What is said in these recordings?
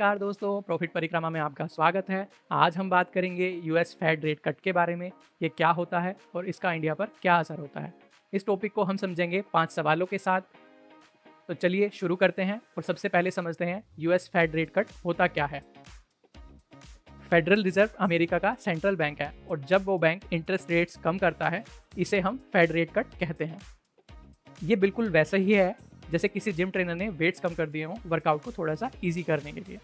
नमस्कार दोस्तों, प्रॉफिट परिक्रमा में आपका स्वागत है। आज हम बात करेंगे यूएस फेड रेट कट के बारे में। ये क्या होता है और इसका इंडिया पर क्या असर होता है। इस टॉपिक को हम समझेंगे 5 सवालों के साथ। तो चलिए शुरू करते हैं और सबसे पहले समझते हैं यूएस फेड रेट कट होता क्या है। फेडरल रिजर्व अमेरिका का सेंट्रल बैंक है और जब वो बैंक इंटरेस्ट रेट्स कम करता है इसे हम फेड रेट कट कहते हैं। ये बिल्कुल वैसा ही है जैसे किसी जिम ट्रेनर ने वेट्स कम कर दिए हों वर्कआउट को थोड़ा सा ईजी करने के लिए।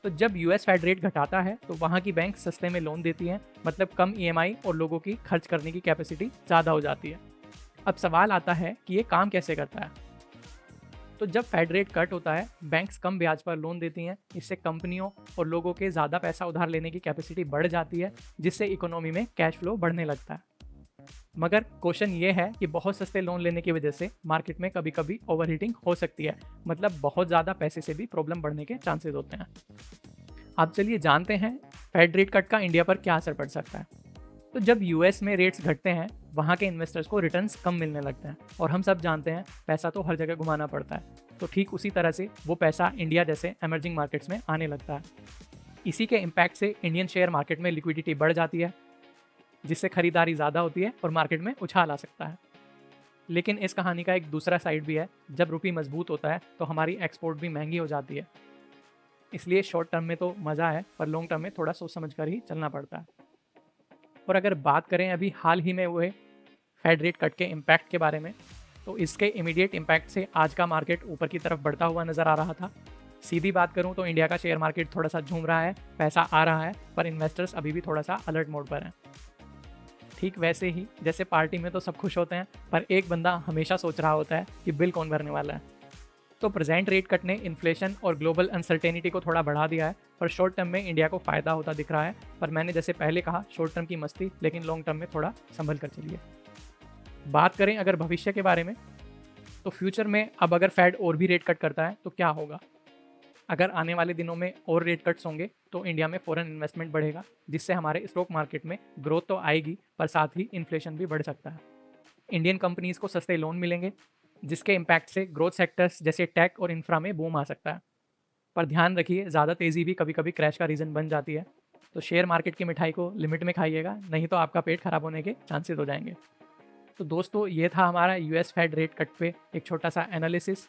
तो जब यूएस फेड रेट घटाता है तो वहाँ की बैंक सस्ते में लोन देती हैं, मतलब कम ईएमआई और लोगों की खर्च करने की कैपेसिटी ज़्यादा हो जाती है। अब सवाल आता है कि ये काम कैसे करता है। तो जब फेड रेट कट होता है बैंक्स कम ब्याज पर लोन देती हैं, इससे कंपनियों और लोगों के ज़्यादा पैसा उधार लेने की कैपेसिटी बढ़ जाती है, जिससे इकोनॉमी में कैश फ्लो बढ़ने लगता है। मगर क्वेश्चन ये है कि बहुत सस्ते लोन लेने की वजह से मार्केट में कभी कभी ओवरहीटिंग हो सकती है, मतलब बहुत ज़्यादा पैसे से भी प्रॉब्लम बढ़ने के चांसेस होते हैं। अब चलिए जानते हैं फेड रेट कट का इंडिया पर क्या असर पड़ सकता है। तो जब यूएस में रेट्स घटते हैं वहाँ के इन्वेस्टर्स को रिटर्न्स कम मिलने लगते हैं और हम सब जानते हैं पैसा तो हर जगह घुमाना पड़ता है, तो ठीक उसी तरह से वो पैसा इंडिया जैसे एमर्जिंग मार्केट्स में आने लगता है। इसी के इम्पैक्ट से इंडियन शेयर मार्केट में लिक्विडिटी बढ़ जाती है, जिससे खरीदारी ज़्यादा होती है और मार्केट में उछाल आ सकता है। लेकिन इस कहानी का एक दूसरा साइड भी है। जब रुपये मजबूत होता है तो हमारी एक्सपोर्ट भी महंगी हो जाती है। इसलिए शॉर्ट टर्म में तो मज़ा है, पर लॉन्ग टर्म में थोड़ा सोच समझ कर ही चलना पड़ता है। और अगर बात करें अभी हाल ही में हुए फेड रेट कट के इम्पैक्ट के बारे में, तो इसके इमीडिएट इम्पैक्ट से आज का मार्केट ऊपर की तरफ बढ़ता हुआ नज़र आ रहा था। सीधी बात करूं तो इंडिया का शेयर मार्केट थोड़ा सा झूम रहा है, पैसा आ रहा है, पर इन्वेस्टर्स अभी भी थोड़ा सा अलर्ट मोड पर हैं। ठीक वैसे ही जैसे पार्टी में तो सब खुश होते हैं, पर एक बंदा हमेशा सोच रहा होता है कि बिल कौन भरने वाला है। तो प्रेजेंट रेट कट ने इन्फ्लेशन और ग्लोबल अनसर्टेनिटी को थोड़ा बढ़ा दिया है, पर शॉर्ट टर्म में इंडिया को फ़ायदा होता दिख रहा है। पर मैंने जैसे पहले कहा, शॉर्ट टर्म की मस्ती, लेकिन लॉन्ग टर्म में थोड़ा संभल कर चलिए। बात करें अगर भविष्य के बारे में, तो फ्यूचर में अब अगर फेड और भी रेट कट करता है तो क्या होगा। अगर आने वाले दिनों में और रेट कट्स होंगे तो इंडिया में फॉरेन इन्वेस्टमेंट बढ़ेगा, जिससे हमारे स्टॉक मार्केट में ग्रोथ तो आएगी, पर साथ ही इन्फ्लेशन भी बढ़ सकता है। इंडियन कंपनीज को सस्ते लोन मिलेंगे, जिसके इम्पैक्ट से ग्रोथ सेक्टर्स जैसे टेक और इंफ्रा में बूम आ सकता है। पर ध्यान रखिए, ज़्यादा तेज़ी भी कभी कभी क्रैश का रीज़न बन जाती है। तो शेयर मार्केट की मिठाई को लिमिट में खाइएगा, नहीं तो आपका पेट खराब होने के चांसेस हो जाएंगे। तो दोस्तों, ये था हमारा यूएस फेड रेट कट पे एक छोटा सा एनालिसिस।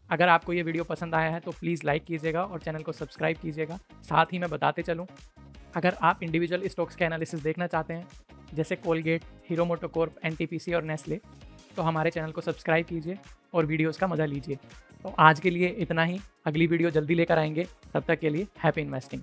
अगर आपको ये वीडियो पसंद आया है तो प्लीज़ लाइक कीजिएगा और चैनल को सब्सक्राइब कीजिएगा। साथ ही मैं बताते चलूँ, अगर आप इंडिविजुअल स्टॉक्स के एनालिसिस देखना चाहते हैं, जैसे कोलगेट, हीरो मोटोकॉर्प, एनटीपीसी और नेस्ले, तो हमारे चैनल को सब्सक्राइब कीजिए और वीडियोस का मज़ा लीजिए। तो आज के लिए इतना ही, अगली वीडियो जल्दी लेकर आएंगे। तब तक के लिए हैप्पी इन्वेस्टिंग।